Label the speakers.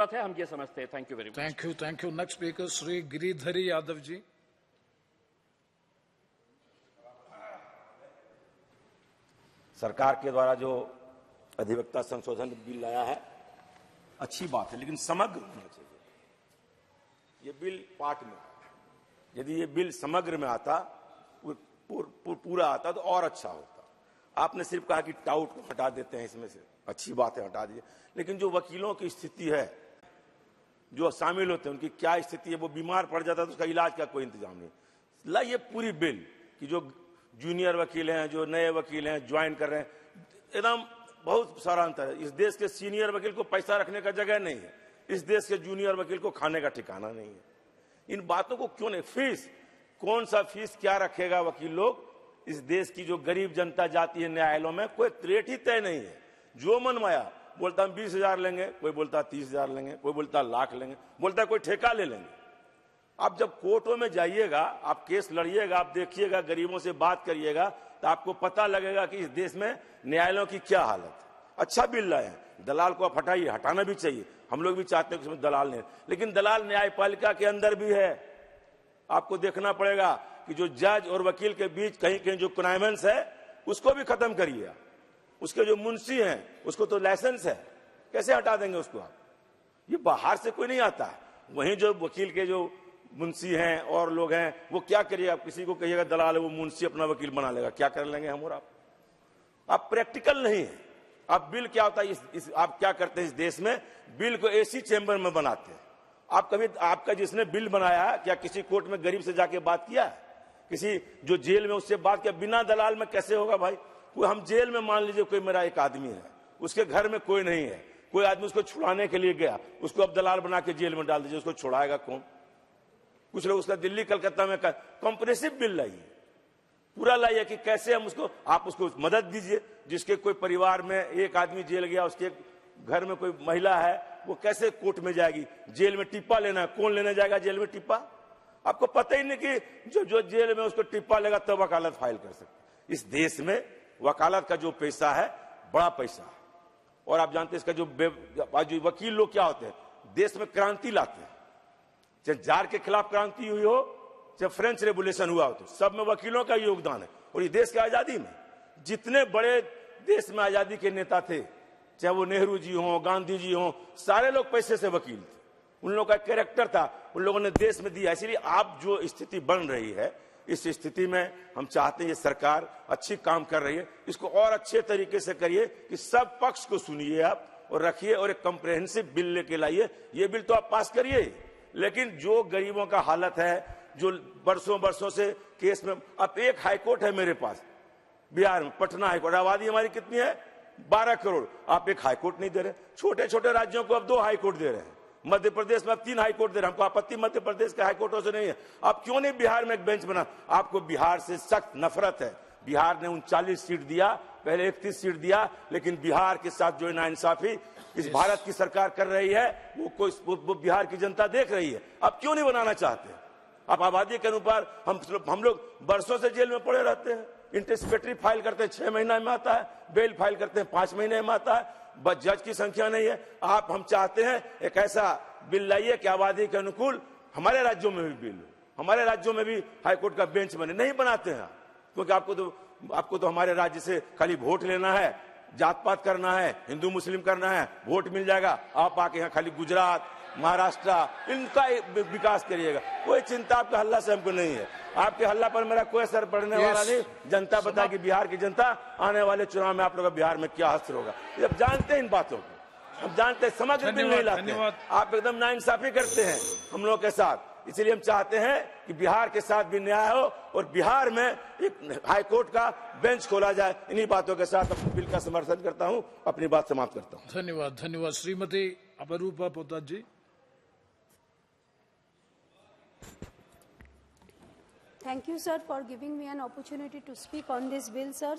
Speaker 1: बात है, हम ये समझते हैं। Thank you very much.
Speaker 2: Thank you. Next speaker Shri Giridhari Yadav ji.
Speaker 3: सरकार के द्वारा जो अधिवक्ता संशोधन बिल लाया है अच्छी बात है, लेकिन समग्र होना चाहिए। ये बिल पार्ट में, यदि ये बिल समग्र में आता, पूरा आता तो और अच्छा होता। आपने सिर्फ कहा कि टाउट को हटा देते हैं इसमें से, अच्छी बात है, हटा दीजिए, लेकिन जो वकीलों की स्थिति है, जो शामिल होते हैं, उनकी क्या स्थिति है, वो बीमार पड़ जाता है तो उसका इलाज का कोई इंतजाम नहीं। ये पूरी बिल कि जो जूनियर वकील हैं, जो नए वकील हैं, ज्वाइन कर रहे हैं, एकदम बहुत सारा अंतर है। इस देश के सीनियर वकील को पैसा रखने का जगह नहीं है, इस देश के जूनियर वकील को खाने का ठिकाना नहीं है। इन बातों को क्यों नहीं, फीस कौन सा फीस क्या रखेगा वकील लोग, इस देश की जो गरीब जनता जाती है न्यायालयों में, कोई रेट ही तय नहीं है। जो मनमाया बोलता हम 20,000 लेंगे, कोई बोलता 30,000 लेंगे, कोई बोलता लाख लेंगे, बोलता कोई ठेका ले लेंगे। आप जब कोर्टों में जाइएगा, आप केस लड़िएगा, आप देखिएगा, गरीबों से बात करिएगा, तो आपको पता लगेगा कि इस देश में न्यायालयों की क्या हालत है। अच्छा बिल लाए हैं, दलाल को आप हटाइए, हटाना भी चाहिए, हम लोग भी चाहते हैं कि उसमें दलाल नहीं, लेकिन दलाल न्यायपालिका के अंदर भी है। आपको देखना पड़ेगा कि जो जज और वकील के बीच कहीं कहीं जो कॉन्वेंस है, उसको भी खत्म करिए। उसके जो मुंशी हैं, उसको तो लाइसेंस है, कैसे हटा देंगे उसको आप? ये बाहर से कोई नहीं आता है। वहीं जो वकील के जो मुंशी हैं और लोग हैं, वो क्या करिएगा, आप किसी को कहिएगा दलाल है, वो मुंशी अपना वकील बना लेगा, क्या कर लेंगे हम और आप प्रैक्टिकल नहीं है। आप बिल क्या होता है, आप क्या करते हैं इस देश में, बिल को एसी चेंबर में बनाते हैं। आप कभी, आपका जिसने बिल बनाया, क्या किसी कोर्ट में गरीब से जाके बात किया है? किसी जो जेल में उससे बात किया? बिना दलाल में कैसे होगा भाई? कोई हम जेल में, मान लीजिए कोई मेरा एक आदमी है, उसके घर में कोई नहीं है, कोई आदमी उसको छुड़ाने के लिए गया, उसको अब दलाल बना के जेल में डाल दीजिए, उसको छुड़ाएगा कौन? कुछ लोग उसका दिल्ली कलकत्ता में कॉम्प्रेसिव बिल लाइए, पूरा लाइए कि कैसे हम उसको, आप उसको मदद दीजिए। जिसके कोई परिवार में एक आदमी जेल गया, उसके घर में कोई महिला है, वो कैसे कोर्ट में जाएगी? जेल में टिप्पा लेना है, कौन लेने जाएगा जेल में टिप्पा? आपको पता ही नहीं कि जो जेल में उसको टिप्पा लेगा तब वकालत फाइल कर सकते। इस देश में वकालत का जो पैसा है, बड़ा पैसा है। और आप जानते हैं इसका जो वकील लोग क्या होते हैं, देश में क्रांति लाते हैं। चाहे जार के खिलाफ क्रांति हुई हो, चाहे फ्रेंच रेवोल्यूशन हुआ हो, तो सब में वकीलों का योगदान है। और इस देश की आजादी में जितने बड़े देश में आजादी के नेता थे, चाहे वो नेहरू जी हो, गांधी जी हो, सारे लोग पैसे से वकील थे। उन लोगों का कैरेक्टर था, उन लोगों ने देश में दिया। इसलिए आप जो स्थिति बन रही है, इस स्थिति में हम चाहते हैं ये सरकार अच्छी काम कर रही है, इसको और अच्छे तरीके से करिए कि सब पक्ष को सुनिए आप और रखिए, और एक कॉम्प्रिहेंसिव बिल लेके लाइए। ये बिल तो आप पास करिए, लेकिन जो गरीबों का हालत है, जो बरसों से केस में, अब एक हाईकोर्ट है मेरे पास बिहार में, पटना हाईकोर्ट, आबादी हमारी कितनी है? 12 करोड़। आप एक हाईकोर्ट नहीं दे रहे। छोटे छोटे राज्यों को अब 2 हाईकोर्ट दे रहे हैं, मध्य प्रदेश में अब 3 हाईकोर्ट दे रहे हैं। हमको आपत्ति मध्य प्रदेश के हाईकोर्टों से नहीं है। आप क्यों नहीं बिहार में एक बेंच बना? आपको बिहार से सख्त नफरत है। बिहार ने 39 सीट दिया, पहले 31 सीट दिया, लेकिन बिहार के साथ जो नाइंसाफी इस भारत की सरकार कर रही है, वो बिहार की जनता देख रही है। आप क्यों नहीं बनाना चाहते? आप आबादी के अनुसार, हम लोग बरसों से जेल में पड़े रहते हैं। इंटिसिपेटरी फाइल करते हैं 6 महीना में आता है, बेल फाइल करते हैं 5 महीने में आता है, बस जज की संख्या नहीं है। हम चाहते हैं एक ऐसा बिल लाइए कि आबादी के अनुकूल हमारे राज्यों में भी बिल हो, हमारे राज्यों में भी हाईकोर्ट का बेंच बने। नहीं बनाते हैं क्योंकि आपको तो हमारे राज्य से खाली वोट लेना है, जात पात करना है, हिंदू मुस्लिम करना है, वोट मिल जाएगा। आप आके यहाँ खाली गुजरात, महाराष्ट्र, इनका विकास करिएगा। कोई चिंता आपके हल्ला से हमको नहीं है। आपके हल्ला पर मेरा कोई असर पड़ने वाला नहीं। जनता बता कि बिहार की जनता आने वाले चुनाव में आप लोग बिहार में क्या असर होगा, जब जानते हैं इन बातों को, हम जानते हैं। समग्र बिल नहीं लाते, आप एकदम नाइंसाफी करते हैं हम लोग के साथ। इसलिए हम चाहते हैं कि बिहार के साथ भी न्याय हो और बिहार में एक हाईकोर्ट का बेंच खोला जाए। इन्हीं बातों के साथ अपने बिल का समर्थन करता हूं, अपनी बात समाप्त करता हूं।
Speaker 2: धन्यवाद। श्रीमती अपरूपा पोद्दार जी।
Speaker 4: Thank you, sir, for giving me an opportunity to speak on this bill, sir.